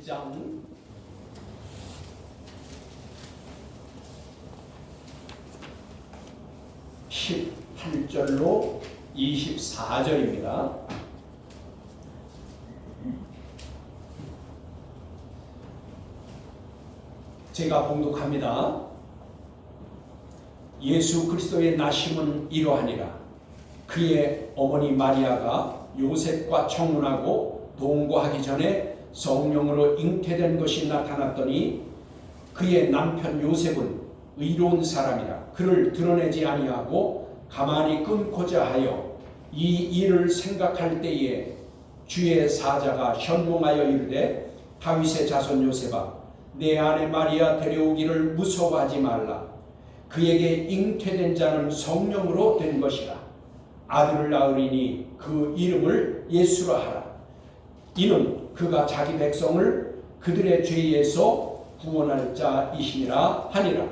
장 18절로 24절입니다. 제가 봉독합니다. 예수 그리스도의 나심은 이러하니라. 그의 어머니 마리아가 요셉과 청혼하고 동거하기 전에 성령으로 잉태된 것이 나타났더니 그의 남편 요셉은 의로운 사람이라 그를 드러내지 아니하고 가만히 끊고자 하여 이 일을 생각할 때에 주의 사자가 현몽하여 이르되 다윗의 자손 요셉아 내 아내 마리아 데려오기를 무서워하지 말라. 그에게 잉태된 자는 성령으로 된 것이라. 아들을 낳으리니 그 이름을 예수라 하라. 이는 그가 자기 백성을 그들의 죄에서 구원할 자이시니라 하니라.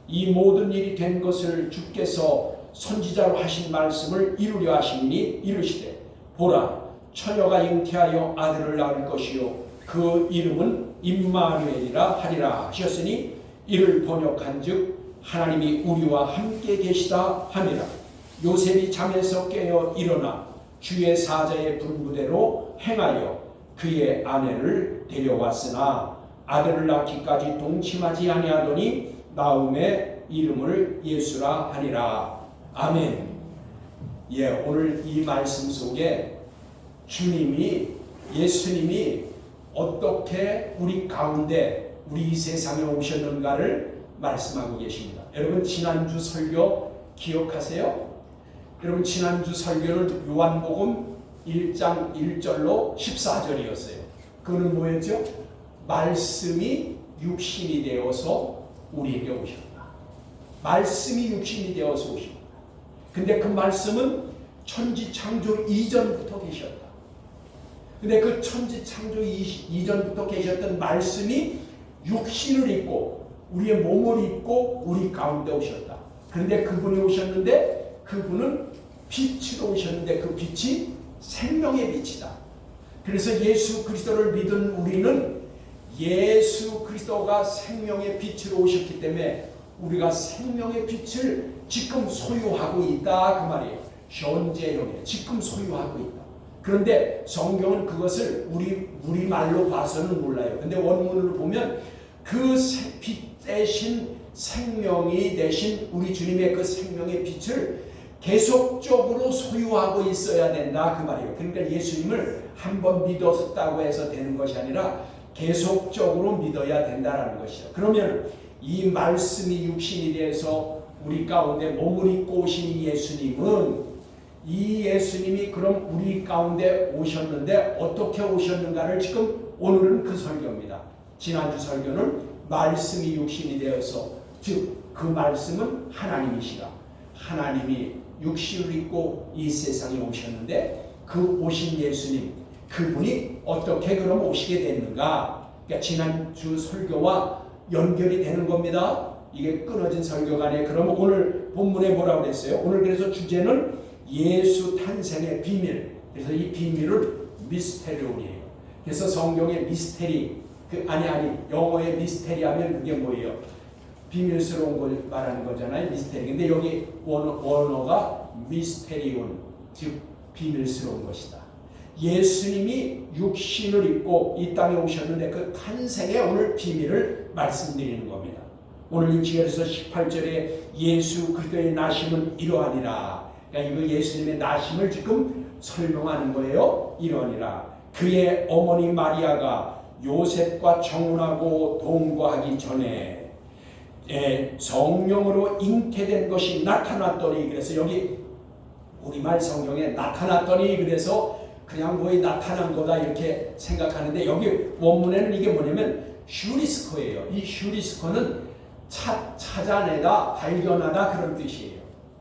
이 모든 일이 된 것을 주께서 선지자로 하신 말씀을 이루려 하시니 이르시되 보라 처녀가 잉태하여 아들을 낳을 것이요 그 이름은 임마누엘이라 하리라 하셨으니 이를 번역한즉 하나님이 우리와 함께 계시다 하니라. 요셉이 잠에서 깨어 일어나 주의 사자의 분부대로 행하여 그의 아내를 데려왔으나 아들을 낳기까지 동침하지 아니하더니 나음의 이름을 예수라 하니라. 아멘. 오늘 이 말씀 속에 예수님이 어떻게 우리 가운데 우리 이 세상에 오셨는가를 말씀하고 계십니다. 여러분 지난주 설교 기억하세요? 여러분 지난주 설교는 요한복음 1장 1절로 14절이었어요. 그거는 뭐였죠? 말씀이 육신이 되어서 우리에게 오셨다. 말씀이 육신이 되어서 오셨다. 근데 그 말씀은 천지창조 이전부터 계셨다. 근데 그 천지창조 이전부터 계셨던 말씀이 육신을 입고 우리의 몸을 입고 우리 가운데 오셨다. 그런데 그분이 오셨는데 그분은 빛으로 오셨는데 그 빛이 생명의 빛이다. 그래서 예수 그리스도를 믿은 우리는 예수 그리스도가 생명의 빛으로 오셨기 때문에 우리가 생명의 빛을 지금 소유하고 있다 그 말이에요. 현재형에 지금 소유하고 있다. 그런데 성경은 그것을 우리말로 봐서는 몰라요. 근데 원문을 보면 그 빛 대신 생명이 되신 우리 주님의 그 생명의 빛을 계속적으로 소유하고 있어야 된다 그 말이에요. 그러니까 예수님을 한번 믿었다고 해서 되는 것이 아니라 계속적으로 믿어야 된다라는 것이죠. 그러면 이 말씀이 육신이 돼서 우리 가운데 몸을 입고 오신 이 예수님이 그럼 우리 가운데 오셨는데 어떻게 오셨는가를 지금 오늘은 그 설교입니다. 지난주 설교는 말씀이 육신이 되어서 즉 그 말씀은 하나님이시라. 하나님이 육신을 입고 이 세상에 오셨는데 그 오신 예수님 그분이 어떻게 그럼 오시게 됐는가? 그러니까 지난주 설교와 연결이 되는 겁니다. 이게 끊어진 설교가 아니에요. 그러면 오늘 본문에 뭐라고 그랬어요? 오늘 그래서 주제는 예수 탄생의 비밀. 그래서 이 비밀을 미스테리온이에요. 그래서 성경의 미스테리 영어의 미스테리 하면 그게 뭐예요? 비밀스러운 걸 말하는 거잖아요. 미스테리. 근데 여기 원어가 미스테리온, 즉 비밀스러운 것이다. 예수님이 육신을 입고 이 땅에 오셨는데 그 탄생의 오늘 비밀을 말씀드리는 겁니다. 오늘 6절에서 18절에 예수 그리스도의 나심은 이러하니라. 그러니까 이거 예수님의 나심을 지금 설명하는 거예요. 이러하니라. 그의 어머니 마리아가 요셉과 청혼하고 동거하기 전에 성령으로 잉태된 것이 나타났더니 그래서 여기 우리말 성경에 나타났더니 그래서 그냥 거의 나타난 거다 이렇게 생각하는데 여기 원문에는 이게 뭐냐면 슈리스코예요. 이 슈리스코는 찾아내다 발견하다 그런 뜻이에요.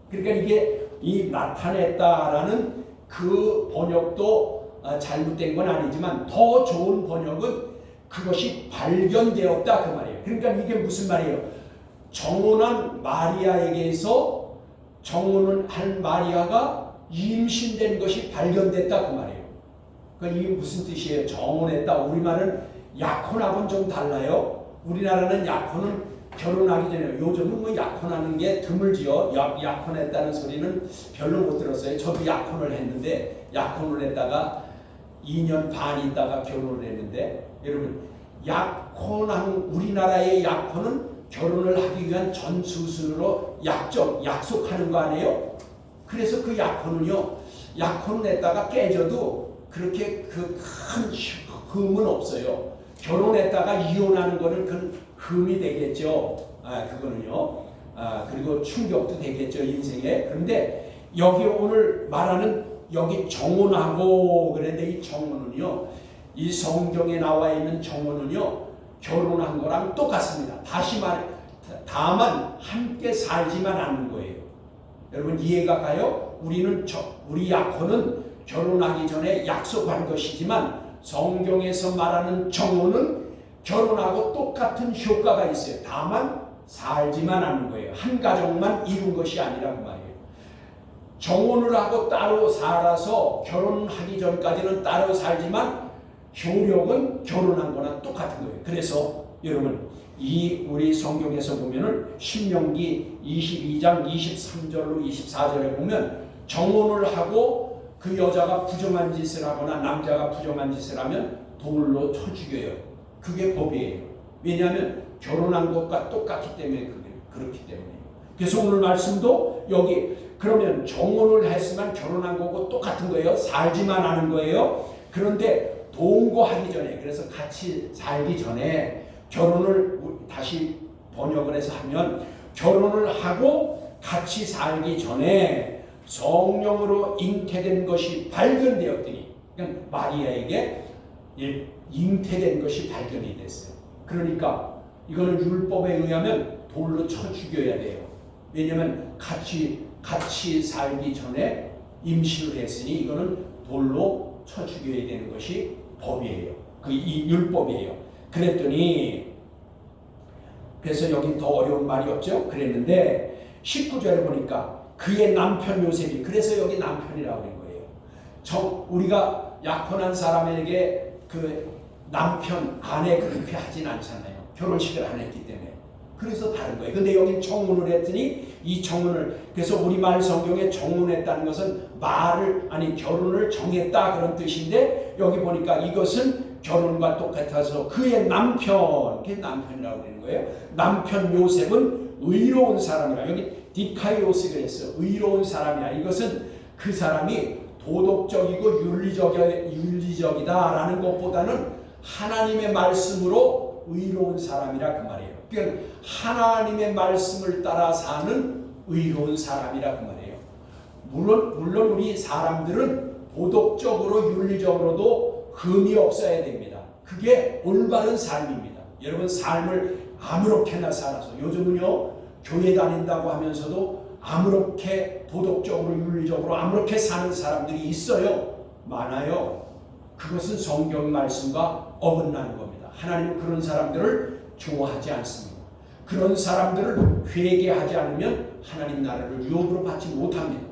그러니까 이게 이 나타냈다라는 그 번역도 잘못된 건 아니지만 더 좋은 번역은 그것이 발견되었다 그 말이에요. 그러니까 이게 무슨 말이에요? 정혼한 마리아에게서 정혼을 한 마리아가 임신된 것이 발견됐다 그 말이에요. 그러니까 이게 무슨 뜻이에요? 정혼했다. 우리말은 약혼하고는 좀 달라요. 우리나라는 약혼은 결혼하기 전에, 요즘은 뭐 약혼하는 게 드물지요. 약혼했다는 소리는 별로 못 들었어요. 저도 약혼을 했는데, 약혼을 했다가 2년 반 있다가 결혼을 했는데, 여러분 우리나라의 약혼은 결혼을 하기 위한 전수순으로 약속하는 거 아니에요? 그래서 그 약혼을 했다가 깨져도 그렇게 그 큰 흠은 없어요. 결혼했다가 이혼하는 거는 그 흠이 되겠죠. 그거는요. 그리고 충격도 되겠죠, 인생에. 그런데 여기 오늘 말하는 여기 정혼하고 그런데 이 정혼은요, 이 성경에 나와 있는 정혼은요, 결혼한 거랑 똑같습니다. 다만 함께 살지만 않는 거예요. 여러분 이해가 가요? 우리 약혼은 결혼하기 전에 약속한 것이지만 성경에서 말하는 정혼은 결혼하고 똑같은 효과가 있어요. 다만 살지만 않는 거예요. 한 가정만 이룬 것이 아니라고 말이에요. 정혼을 하고 따로 살아서 결혼하기 전까지는 따로 살지만 효력은 결혼한 거나 똑같은 거예요. 그래서 여러분 우리 성경에서 보면은 신명기 22장 23절로 24절에 보면 정혼을 하고 그 여자가 부정한 짓을 하거나 남자가 부정한 짓을 하면 돌로 쳐 죽여요. 그게 법이에요. 왜냐하면 결혼한 것과 똑같기 때문에 그렇기 때문에. 그래서 오늘 말씀도 여기 그러면 정혼을 했으면 결혼한 거고 똑같은 거예요. 살지만 하는 거예요. 그런데 동거하기 전에, 그래서 같이 살기 전에 결혼을 다시 번역을 해서 하면 결혼을 하고 같이 살기 전에 성령으로 잉태된 것이 발견되었더니, 그러니까 마리아에게 잉태된 것이 발견이 됐어요. 그러니까 이거는 율법에 의하면 돌로 쳐 죽여야 돼요. 왜냐하면 같이 살기 전에 임신을 했으니 이거는 돌로 쳐 죽여야 되는 것이 법이에요. 이 율법이에요. 그랬더니, 그래서 여기 더 어려운 말이 없죠. 그랬는데 19절에 보니까 그의 남편 요셉이, 그래서 여기 남편이라고 그런 거예요. 우리가 약혼한 사람에게 그 남편, 아내 그렇게 하진 않잖아요. 결혼식을 안 했기 때문에. 그래서 다른 거예요. 근데 여기 정혼을 했더니 이 정혼을, 그래서 우리말 성경에 정혼했다는 것은 결혼을 정했다 그런 뜻인데, 여기 보니까 이것은 결혼과 똑같아서 그의 남편, 그게 남편이라고 그러는 거예요. 남편 요셉은 의로운 사람이라. 여기 디카이오스가 했어요. 의로운 사람이야. 이것은 그 사람이 도덕적이고 윤리적이다라는 것보다는 하나님의 말씀으로 의로운 사람이라 그 말이에요. 그러니까 하나님의 말씀을 따라 사는 의로운 사람이라 그 말이에요. 물론 우리 사람들은 도덕적으로 윤리적으로도 흠이 없어야 됩니다. 그게 올바른 삶입니다. 여러분 삶을 아무렇게나 살아서, 요즘은요 교회 다닌다고 하면서도 아무렇게 도덕적으로 윤리적으로 아무렇게 사는 사람들이 있어요. 많아요. 그것은 성경 말씀과 어긋나는 겁니다. 하나님은 그런 사람들을 좋아하지 않습니다. 그런 사람들을 회개하지 않으면 하나님 나라를 유업으로 받지 못합니다.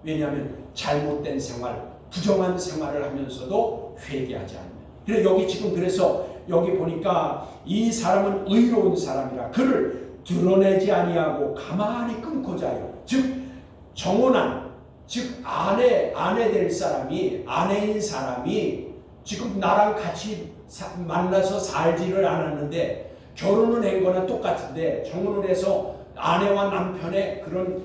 왜냐하면 잘못된 생활, 부정한 생활을 하면서도 회개하지 않으면. 그래서 여기 보니까 이 사람은 의로운 사람이라 그를 드러내지 아니하고 가만히 끊고 자요. 즉 정혼한, 즉 아내 될 사람이, 아내인 사람이 지금 나랑 같이 만나서 살지를 않았는데, 결혼을 한 거나 똑같은데 정혼을 해서 아내와 남편의 그런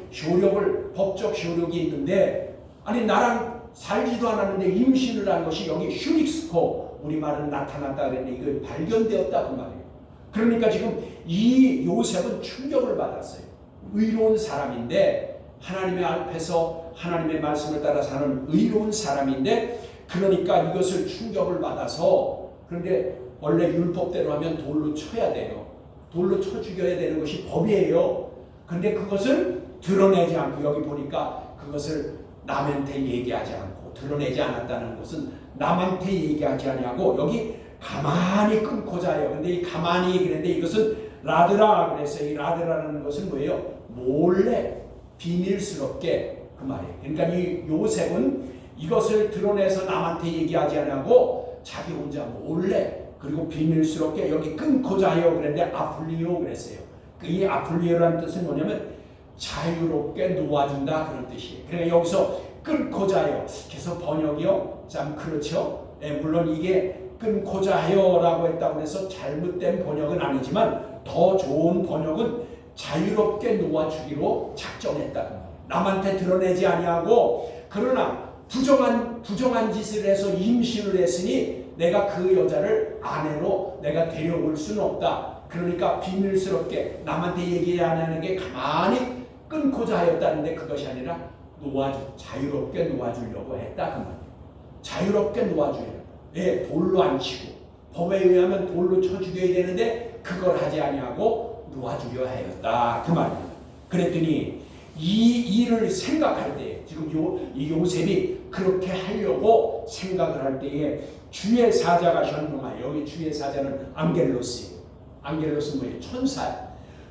법적 효력이 있는데, 아니 나랑 살지도 않았는데 임신을 한 것이 여기 휴닉스코, 우리말은 나타났다 그랬는데 이거 발견되었다 그 말이에요. 그러니까 지금 이 요셉은 충격을 받았어요. 의로운 사람인데, 하나님의 앞에서 하나님의 말씀을 따라 사는 의로운 사람인데, 그러니까 이것을 충격을 받아서, 그런데 원래 율법대로 하면 돌로 쳐야 돼요. 돌로 쳐 죽여야 되는 것이 법이에요. 그런데 그것을 드러내지 않고, 여기 보니까 그것을 남한테 얘기하지 않고, 드러내지 않았다는 것은 남한테 얘기하지 아니하고 여기 가만히 끊고 자요. 근데 이 가만히 그랬는데 이것은 라드라 그래서 이 라드라는 것은 뭐예요? 몰래 비밀스럽게 그 말이에요. 그러니까 이 요셉은 이것을 드러내서 남한테 얘기하지 않고 자기 혼자 몰래 그리고 비밀스럽게 여기 끊고자 하여 그랬는데 아플리오 그랬어요. 이 아플리오라는 뜻은 뭐냐면 자유롭게 놓아준다 그런 뜻이에요. 그러니까 여기서 끊고자 하여. 그래서 번역이요 참 그렇죠. 물론 이게 끊고자 하여라고 했다고 해서 잘못된 번역은 아니지만 더 좋은 번역은 자유롭게 놓아주기로 작정했다. 남한테 드러내지 아니하고 그러나 부정한 짓을 해서 임신을 했으니 내가 그 여자를 아내로 내가 데려올 수는 없다. 그러니까 비밀스럽게 남한테 얘기 안 하는 게 가만히 끊고자 하였다는데 그것이 아니라 자유롭게 놓아주려고 했다 그 말이에요. 자유롭게 놓아주려고. 왜? 돌로 안 치고 법에 의하면 돌로 쳐 죽여야 되는데 그걸 하지 아니하고 놓아주려 하였다 그 말이에요. 그랬더니 이 일을 생각할 때 지금 이 요셉이 그렇게 하려고 생각을 할 때에 주의 사자가 현동하여. 여기 주의 사자는 안겔로스예요. 안겔로스는 뭐예요? 천사.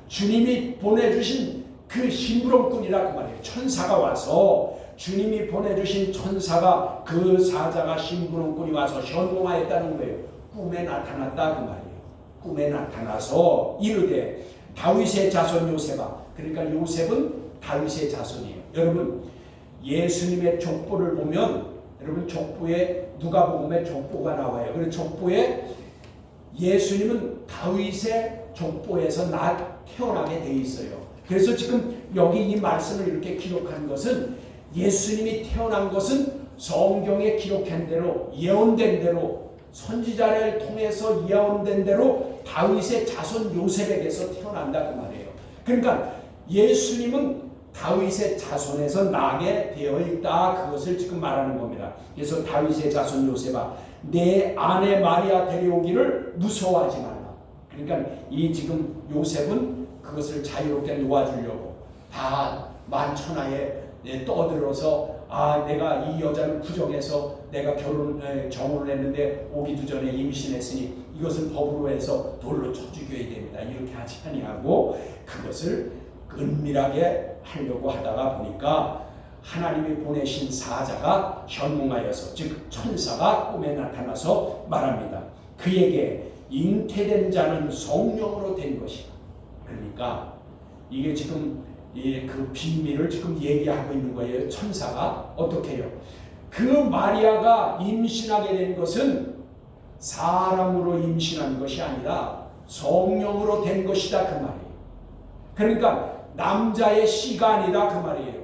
주님이 보내주신 그 심부름꾼이라 그 말이에요. 천사가 와서 주님이 보내주신 천사가 그 사자가 심부름꾼이 와서 현동하였다는 거예요. 꿈에 나타났다 그 말이에요. 꿈에 나타나서 이르되 다윗의 자손 요셉아. 그러니까 요셉은 다윗의 자손이에요. 여러분 예수님의 족보를 보면 여러분 족보에 누가복음에 족보가 나와요. 그래서 족보에 예수님은 다윗의 족보에서 태어나게 돼 있어요. 그래서 지금 여기 이 말씀을 이렇게 기록한 것은 예수님이 태어난 것은 성경에 기록한 대로 예언된 대로 선지자를 통해서 예언된 대로 다윗의 자손 요셉에게서 태어난다 그 말이에요. 그러니까 예수님은 다윗의 자손에서 나게 되어 있다. 그것을 지금 말하는 겁니다. 그래서 다윗의 자손 요셉아 내 아내 마리아 데려오기를 무서워하지 말라. 그러니까 이 지금 요셉은 그것을 자유롭게 놓아주려고 다 만천하에 떠들어서 내가 이 여자를 부정해서 내가 정혼을 했는데 오기도 전에 임신했으니 이것을 법으로 해서 돌로 쳐 죽여야 됩니다. 이렇게 하지 아니하고 그것을 은밀하게 하려고 하다가 보니까 하나님이 보내신 사자가 현몽하여서 즉 천사가 꿈에 나타나서 말합니다. 그에게 잉태된 자는 성령으로 된 것이다. 그러니까 이게 지금 그 비밀을 지금 얘기하고 있는 거예요. 천사가 어떻게 해요? 그 마리아가 임신하게 된 것은 사람으로 임신한 것이 아니라 성령으로 된 것이다 그 말이에요. 그러니까 남자의 씨가 아니라 그 말이에요.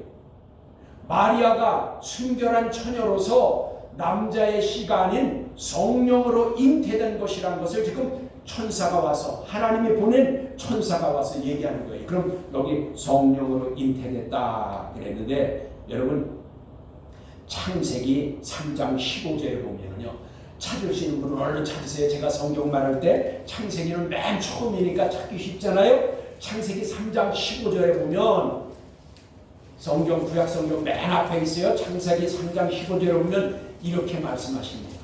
마리아가 순결한 처녀로서 남자의 씨가 아닌 성령으로 잉태된 것이라는 것을 지금 천사가 와서 하나님이 보낸 천사가 와서 얘기하는 거예요. 그럼 여기 성령으로 잉태됐다 그랬는데 여러분 창세기 3장 15절에 보면요. 찾으시는 분은 얼른 찾으세요. 제가 성경 말할 때 창세기는 맨 처음이니까 찾기 쉽잖아요. 창세기 3장 15절에 보면 성경 구약 성경 맨 앞에 있어요. 창세기 3장 15절에 보면 이렇게 말씀하십니다.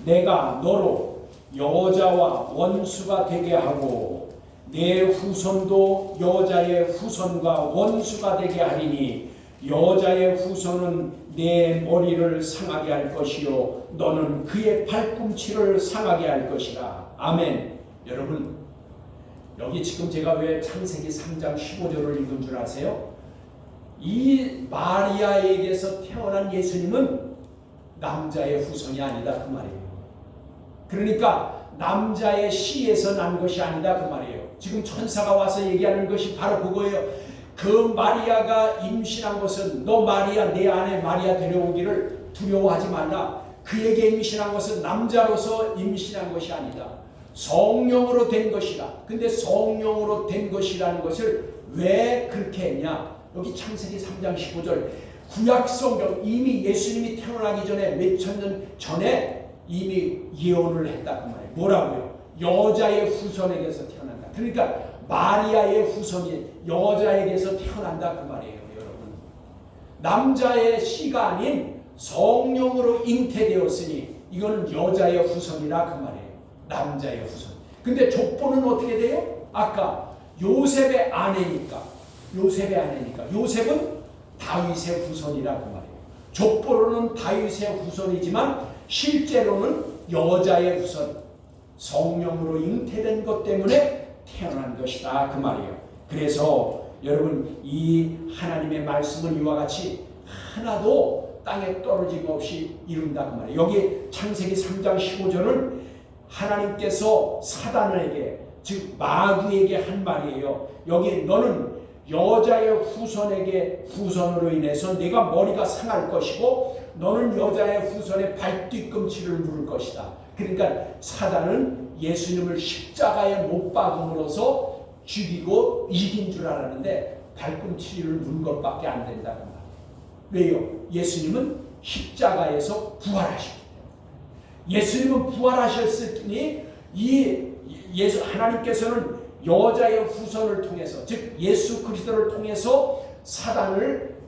내가 너로 여자와 원수가 되게 하고 내 후손도 여자의 후손과 원수가 되게 하리니 여자의 후손은 내 머리를 상하게 할 것이요 너는 그의 발꿈치를 상하게 할 것이라. 아멘. 여러분 여기 지금 제가 왜 창세기 3장 15절을 읽은 줄 아세요? 이 마리아에게서 태어난 예수님은 남자의 후손이 아니다 그 말이에요. 그러니까 남자의 씨에서 난 것이 아니다 그 말이에요. 지금 천사가 와서 얘기하는 것이 바로 그거예요. 그 마리아가 임신한 것은 너 마리아 내 아내 마리아 데려오기를 두려워하지 말라. 그에게 임신한 것은 남자로서 임신한 것이 아니다. 성령으로 된 것이다. 근데 성령으로 된 것이라는 것을 왜 그렇게 했냐? 여기 창세기 3장 15절 구약 성경 이미 예수님이 태어나기 전에 몇천 년 전에 이미 예언을 했다 그 말이에요. 뭐라고요? 여자의 후손에게서 태어난다. 그러니까 마리아의 후손이 여자에게서 태어난다 그 말이에요. 여러분 남자의 씨가 아닌 성령으로 잉태되었으니 이거는 여자의 후손이라 그 말이에요. 남자의 후손. 근데 족보는 어떻게 돼요? 아까 요셉의 아내니까 요셉은 다윗의 후손이라 그 말이에요. 족보로는 다윗의 후손이지만 실제로는 여자의 후손, 성령으로 잉태된 것 때문에 태어난 것이다 그 말이에요. 그래서 여러분 이 하나님의 말씀은 이와 같이 하나도 땅에 떨어짐 없이 이룬다 그 말이에요. 여기 창세기 3장 15절은 하나님께서 사단에게 즉 마귀에게 한 말이에요. 여기 너는 여자의 후손으로 인해서 네가 머리가 상할 것이고 너는 여자의 후손의 발뒤꿈치를 누를 것이다. 그러니까 사단은 예수님을 십자가에 못 박음으로써 죽이고 이긴 줄 알았는데 발꿈치를 누른 것밖에 안 된다고 말이에요. 왜요? 예수님은 십자가에서 부활하셨기 때문에. 예수님은 부활하셨으니 하나님께서는 여자의 후손을 통해서 즉 예수 그리스도를 통해서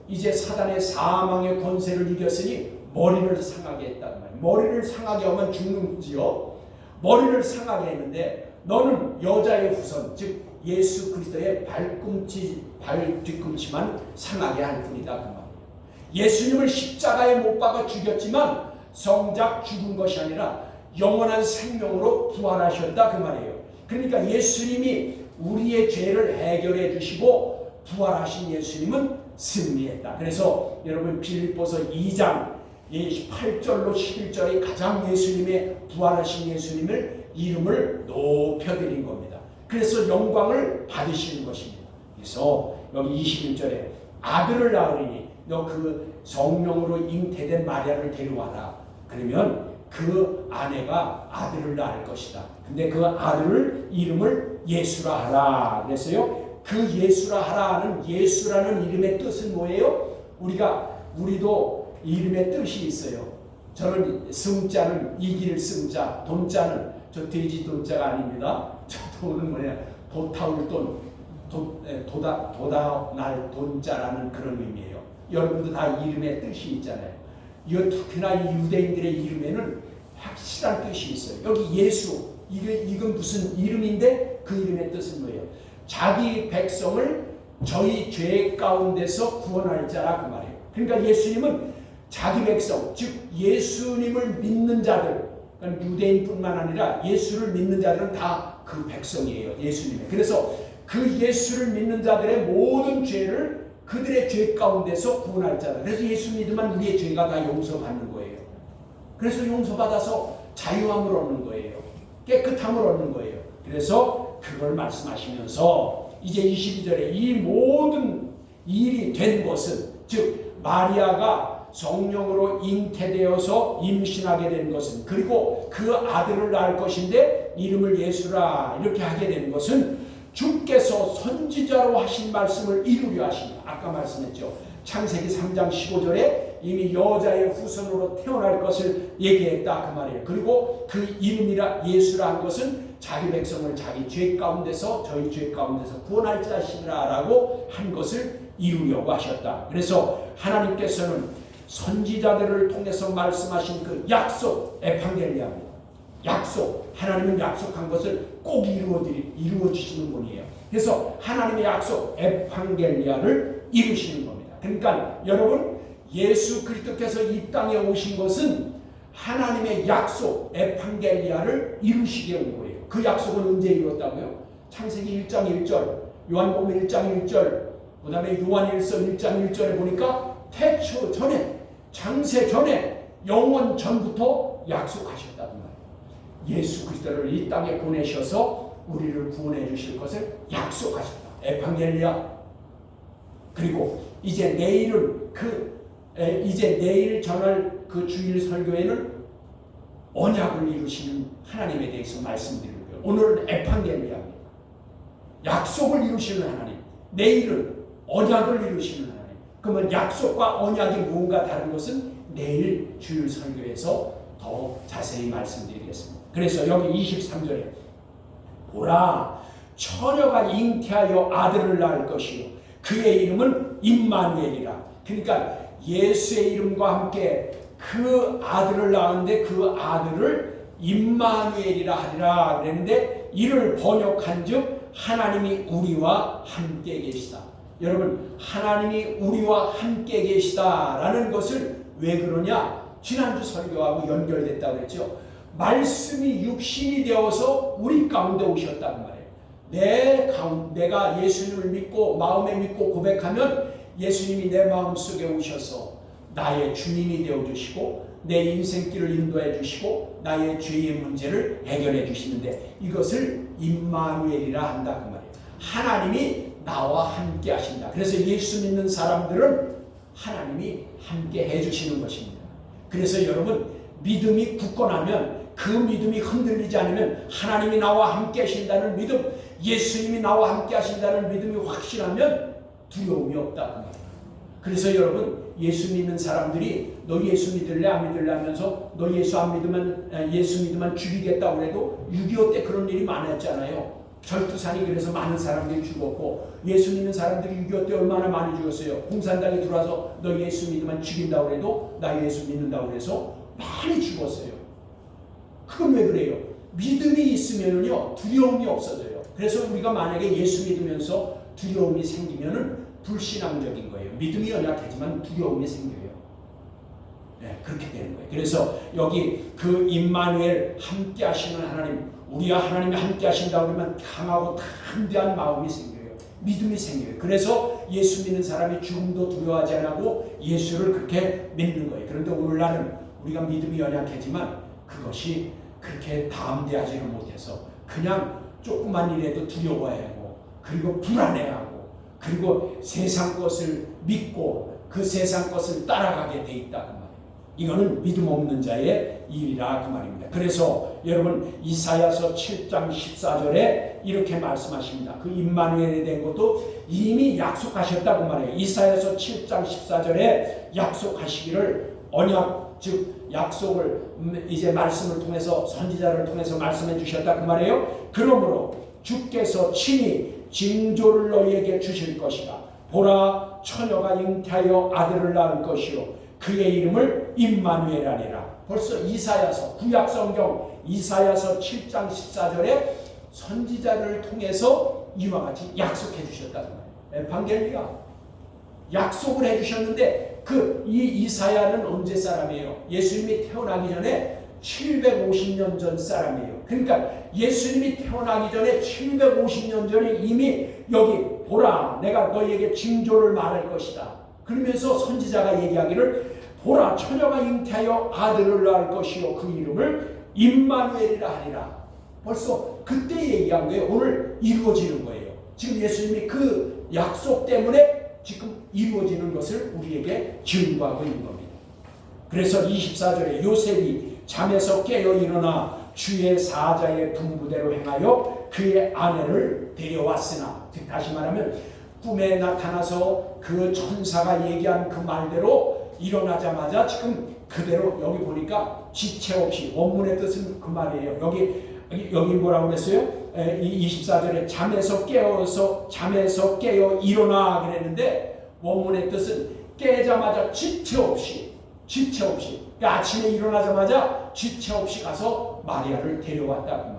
이제 사단의 사망의 권세를 이겼으니 머리를 상하게 했단 말이에요. 머리를 상하게 하면 죽는지요. 머리를 상하게 했는데 너는 여자의 후손 즉 예수 그리스도의 발뒤꿈치만 상하게 할 뿐이다 그 말이에요. 예수님을 십자가에 못 박아 죽였지만 정작 죽은 것이 아니라 영원한 생명으로 부활하셨다 그 말이에요. 그러니까 예수님이 우리의 죄를 해결해 주시고 부활하신 예수님은 승리했다. 그래서 여러분 빌립보서 2장 8절로 11절이 가장 예수님의 부활하신 예수님을 이름을 높여드린 겁니다. 그래서 영광을 받으시는 것입니다. 그래서 여기 21절에 아들을 낳으리니 너 그 성령으로 잉태된 마리아를 데려와라. 그러면 그 아내가 아들을 낳을 것이다. 근데 그 아들을 이름을 예수라 하라. 그래서요. 그 예수라 하라는 예수라는 이름의 뜻은 뭐예요? 우리도 이름의 뜻이 있어요. 저는 승자는 이길 승자, 돈자는 저 돼지 돈자가 아닙니다. 저 돈은 뭐냐? 도타울 돈, 도다 날 돈자라는 그런 의미예요. 여러분도 다 이름의 뜻이 있잖아요. 특히나 유대인들의 이름에는 확실한 뜻이 있어요. 여기 예수, 이건 무슨 이름인데 그 이름의 뜻은 뭐예요? 자기 백성을 저희 죄 가운데서 구원할 자라 그 말이에요. 그러니까 예수님은 자기 백성, 즉 예수님을 믿는 자들, 그러니까 유대인뿐만 아니라 예수를 믿는 자들은 다 그 백성이에요. 예수님의. 그래서 그 예수를 믿는 자들의 모든 죄를 그들의 죄 가운데서 구원할 자다. 그래서 예수 믿으면 우리의 죄가 다 용서받는 거예요. 그래서 용서받아서 자유함을 얻는 거예요. 깨끗함을 얻는 거예요. 그래서 그걸 말씀하시면서 이제 22절에 이 모든 일이 된 것은 즉 마리아가 성령으로 잉태되어서 임신하게 된 것은 그리고 그 아들을 낳을 것인데 이름을 예수라 이렇게 하게 된 것은 주께서 선지자로 하신 말씀을 이루려 하십니다. 아까 말씀했죠. 창세기 3장 15절에 이미 여자의 후손으로 태어날 것을 얘기했다 그 말이에요. 그리고 그 이름이라 예수라 한 것은 자기 백성을 자기 죄 가운데서 저희 죄 가운데서 구원할 자시라 라고 한 것을 이루려고 하셨다. 그래서 하나님께서는 선지자들을 통해서 말씀하신 그 약속 에판겔리아입니다. 약속, 하나님은 약속한 것을 꼭 이루어 주시는 분이에요. 그래서 하나님의 약속 에판겔리아를 이루시는 겁니다. 그러니까 여러분 예수 그리스도께서 이 땅에 오신 것은 하나님의 약속 에판겔리아를 이루시게 온 거예요. 그 약속은 언제 이루었다고요? 창세기 1장 1절, 요한복음 1장 1절, 그 다음에 요한일서 1장 1절에 보니까 태초 전에 창세 전에 영원 전부터 약속하셨다는 말이에요. 예수 그리스도를 이 땅에 보내셔서 우리를 구원해 주실 것을 약속하셨다. 에판겔리아. 그리고 이제 내일 전할 그 주일 설교에는 언약을 이루시는 하나님에 대해서 말씀드릴 거예요. 오늘은 에판겔리아입니다. 약속을 이루시는 하나님. 내일은 언약을 이루시는 하나님. 그러면 약속과 언약이 무언가 다른 것은 내일 주일 설교에서 더 자세히 말씀드리겠습니다. 그래서 여기 23절에 보라 처녀가 잉태하여 아들을 낳을 것이요 그의 이름은 임마누엘이라. 그러니까 예수의 이름과 함께 그 아들을 낳았는데 그 아들을 임마누엘이라 하리라 그랬는데 이를 번역한즉 하나님이 우리와 함께 계시다. 여러분 하나님이 우리와 함께 계시다라는 것을 왜 그러냐? 지난주 설교하고 연결됐다고 했죠. 말씀이 육신이 되어서 우리 가운데 오셨단 말이에요. 내가 예수님을 믿고 마음에 믿고 고백하면 예수님이 내 마음속에 오셔서 나의 주님이 되어주시고 내 인생길을 인도해 주시고 나의 죄의 문제를 해결해 주시는데 이것을 임마누엘이라 한다 그 말이에요. 하나님이 나와 함께 하신다. 그래서 예수 믿는 사람들은 하나님이 함께 해주시는 것입니다. 그래서 여러분 믿음이 굳건하면 그 믿음이 흔들리지 않으면 하나님이 나와 함께 하신다는 믿음, 예수님이 나와 함께 하신다는 믿음이 확실하면 두려움이 없다 그 말이에요. 그래서 여러분 예수 믿는 사람들이 너 예수 믿을래 안 믿을래 하면서 너 예수 안 믿으면 예수 믿으면 죽이겠다고 해도 6.25 때 그런 일이 많았잖아요. 절투산이 그래서 많은 사람들이 죽었고 예수 믿는 사람들이 6.25 때 얼마나 많이 죽었어요. 공산당이 들어와서 너 예수 믿으면 죽인다고 해도 나 예수 믿는다고 해서 많이 죽었어요. 그건 왜 그래요? 믿음이 있으면요 두려움이 없어져요. 그래서 우리가 만약에 예수 믿으면서 두려움이 생기면은 불신앙적인 거예요. 믿음이 연약하지만 두려움이 생겨요. 네, 그렇게 되는 거예요. 그래서 여기 그 임마누엘 함께 하시는 하나님, 우리와 하나님이 함께 하신다고 그러면 강하고 담대한 마음이 생겨요. 믿음이 생겨요. 그래서 예수 믿는 사람이 죽음도 두려워하지 않고 예수를 그렇게 믿는 거예요. 그런데 오늘날은 우리가 믿음이 연약하지만 그것이 그렇게 담대하지는 못해서 그냥 조그만 일에도 두려워하고 그리고 불안해하고 그리고 세상 것을 믿고 그 세상 것을 따라가게 돼 있다 그 말이에요. 이거는 믿음 없는 자의 일이라 그 말입니다. 그래서 여러분 이사야서 7장 14절에 이렇게 말씀하십니다. 그 임마누엘에 대한 것도 이미 약속하셨다고 말해요. 이사야서 7장 14절에 약속하시기를 언약 즉 약속을 이제 말씀을 통해서 선지자를 통해서 말씀해 주셨다 그 말이에요. 그러므로 주께서 친히 징조를 너희에게 주실 것이다. 보라 처녀가 잉태하여 아들을 낳을 것이요 그의 이름을 임마누엘하리라. 벌써 이사야서 구약성경 이사야서 7장 14절에 선지자를 통해서 이와 같이 약속해 주셨다는 거예요. 에반겔리가 약속을 해 주셨는데 이 이사야는 언제 사람이에요? 예수님이 태어나기 전에 750년 전 사람이에요. 그러니까 예수님이 태어나기 전에 750년 전에 이미 여기 보라 내가 너희에게 징조를 말할 것이다. 그러면서 선지자가 얘기하기를 보라 처녀가 잉태하여 아들을 낳을 것이요 그 이름을 임마누엘이라 하리라. 벌써 그때 얘기한 거예요. 오늘 이루어지는 거예요. 지금 예수님이 그 약속 때문에 지금 이루어지는 것을 우리에게 증거하고 있는 겁니다. 그래서 24절에 요셉이 잠에서 깨어 일어나 주의 사자의 분부대로 행하여 그의 아내를 데려왔으나 즉 다시 말하면 꿈에 나타나서 그 천사가 얘기한 그 말대로 일어나자마자 지금 그대로 여기 보니까 지체 없이 원문의 뜻은 그 말이에요. 여기 뭐라고 그랬어요? 24절에 잠에서 깨어 일어나 그랬는데 원문의 뜻은 깨자마자 지체 없이 그러니까 아침에 일어나자마자 지체 없이 가서 마리아를 데려왔다 그 말.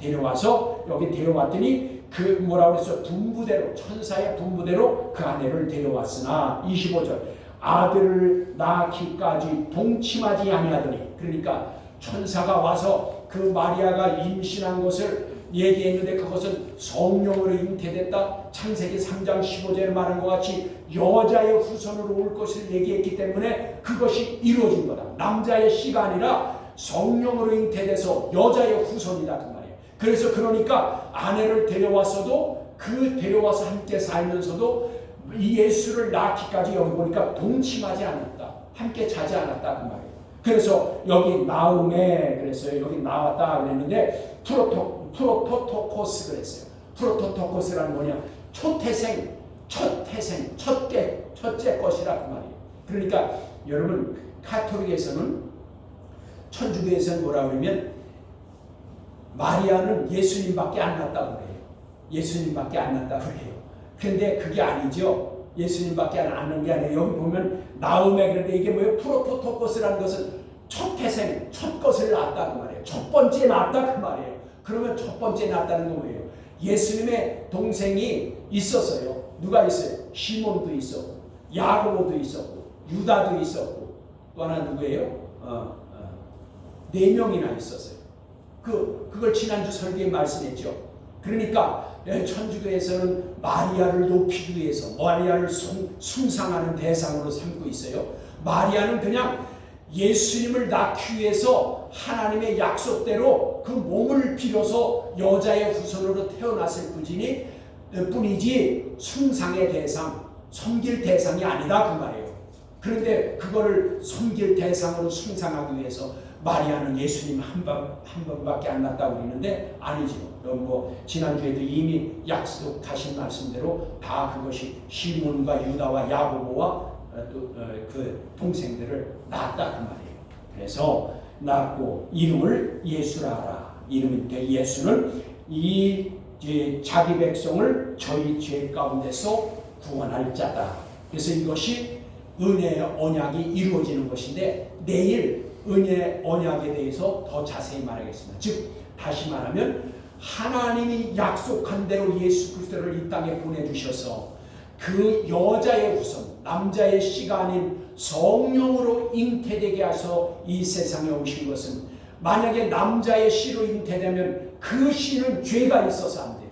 데려와서 여기 데려왔더니 그 뭐라고 그랬어요? 분부대로 천사의 분부대로 그 아내를 데려왔으나 25절 아들을 낳기까지 동침하지 아니하더니 그러니까 천사가 와서 그 마리아가 임신한 것을 얘기했는데 그것은 성령으로 잉태됐다. 창세기 3장 15절에 말한 것 같이 여자의 후손으로 올 것을 얘기했기 때문에 그것이 이루어진 거다. 남자의 씨가 아니라 성령으로 잉태돼서 여자의 후손이다 그 말이에요. 그래서 그러니까 아내를 데려와서도 데려와서 함께 살면서도 이 예수를 낳기까지 여기 보니까 동침하지 않았다. 함께 자지 않았다 그 말이에요. 그래서 여기 나음에 그랬어요. 여기 나왔다 그랬는데 프로토토코스 그랬어요. 프로토토코스라는 뭐냐? 초태생, 첫째 것이라 그 말이에요. 그러니까 여러분 카톨릭에서는 천주교에서는 뭐라 그러면 마리아는 예수님밖에 안 낳았다고 그래요. 예수님밖에 안 낳았다고 그래요. 그런데 그게 아니죠. 예수님밖에 안 낳는 게 아니에요. 여기 보면 나음에 그런데 이게 뭐예요? 프로토토코스라는 것은 초태생, 첫 것을 낳았다 그 말이에요. 첫 번째 낳았다 그 말이에요. 그러면 첫 번째 낳았다는 건 뭐예요? 예수님의 동생이 있었어요. 누가 있어요? 시몬도 있었고 야고보도 있었고 유다도 있었고 또 하나 누구예요? 4명이나 있었어요. 그걸 지난주 설교에 말씀했죠. 그러니까 천주교에서는 마리아를 높이기 위해서 마리아를 숭상하는 대상으로 삼고 있어요. 마리아는 그냥 예수님을 낳기 위해서 하나님의 약속대로 그 몸을 빌어서 여자의 후손으로 태어났을 뿐이지 숭상의 대상, 섬길 대상이 아니다 그 말이에요. 그런데 그거를 섬길 대상으로 숭상하기 위해서 마리아는 예수님 한 번밖에 안 낳았다고 그러는데 아니죠. 지난주에도 이미 약속하신 말씀대로 다 그것이 시몬과 유다와 야고보와 또 그 동생들을 낳았다 그 말이에요. 그래서 낳고 이름을 예수라 하라. 예수는 이 자기 백성을 저희 죄 가운데서 구원할 자다. 그래서 이것이 은혜의 언약이 이루어지는 것인데 내일 은혜의 언약에 대해서 더 자세히 말하겠습니다. 즉 다시 말하면 하나님이 약속한 대로 예수 그리스도를 이 땅에 보내주셔서 그 여자의 후손, 남자의 씨가 아닌 성령으로 잉태되게 하셔서 이 세상에 오신 것은 만약에 남자의 씨로 잉태되면 그 씨는 죄가 있어서 안 돼요.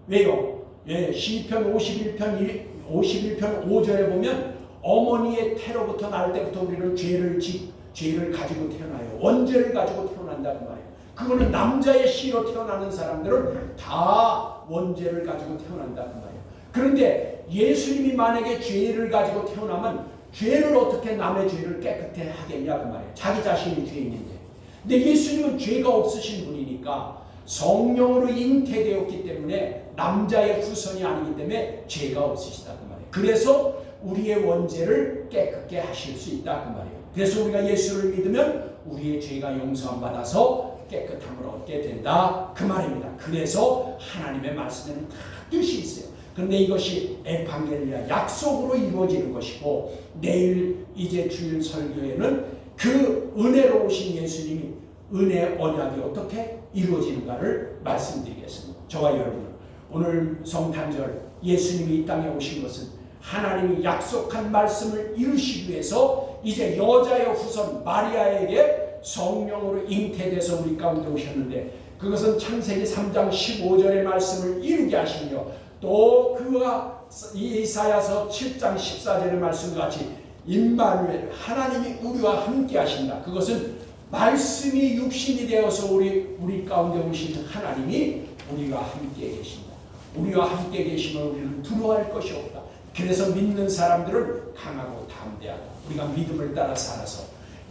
왜요? 시편 51편 5절에 보면 어머니의 태로부터 날 때부터 우리는 죄를 가지고 태어나요. 원죄를 가지고 태어난다 그 말이에요. 그거는 남자의 씨로 태어나는 사람들은 다 원죄를 가지고 태어난다 그 말이에요. 그런데 예수님이 만약에 죄를 가지고 태어나면 죄를 어떻게 남의 죄를 깨끗해 하겠냐 그 말이에요. 자기 자신이 죄인인데. 근데 예수님은 죄가 없으신 분이니까 성령으로 잉태되었기 때문에 남자의 후손이 아니기 때문에 죄가 없으시다 그 말이에요. 그래서 우리의 원죄를 깨끗게 하실 수 있다 그 말이에요. 그래서 우리가 예수를 믿으면 우리의 죄가 용서함 받아서 깨끗함을 얻게 된다 그 말입니다. 그래서 하나님의 말씀에는 다 뜻이 있어요. 그런데 이것이 에반겔리아 약속으로 이루어지는 것이고 내일 이제 주일 설교에는 그 은혜로 오신 예수님이 은혜 언약이 어떻게 이루어지는가를 말씀드리겠습니다. 저와 여러분은 오늘 성탄절 예수님이 이 땅에 오신 것은 하나님이 약속한 말씀을 이루시기 위해서 이제 여자의 후손 마리아에게 성령으로 잉태돼서 우리 가운데 오셨는데 그것은 창세기 3장 15절의 말씀을 이루게 하시며 또 그가 이사야서 7장 14절의 말씀과 같이 임마누엘 하나님이 우리와 함께 하신다. 그것은 말씀이 육신이 되어서 우리 가운데 오신 하나님이 우리와 함께 계신다. 우리와 함께 계시면 우리는 두려워할 것이 없다. 그래서 믿는 사람들은 강하고 담대하다. 우리가 믿음을 따라 살아서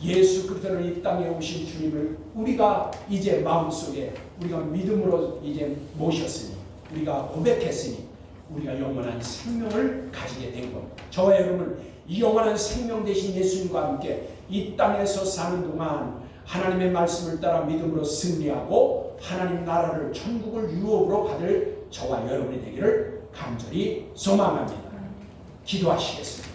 예수 그리스도를 이 땅에 오신 주님을 우리가 이제 마음속에 우리가 믿음으로 이제 모셨으니 우리가 고백했으니 우리가 영원한 생명을 가지게 된 겁니다. 저와 여러분은 이 영원한 생명 되신 예수님과 함께 이 땅에서 사는 동안 하나님의 말씀을 따라 믿음으로 승리하고 하나님 나라를 천국을 유업으로 받을 저와 여러분이 되기를 간절히 소망합니다. 기도하시겠습니다.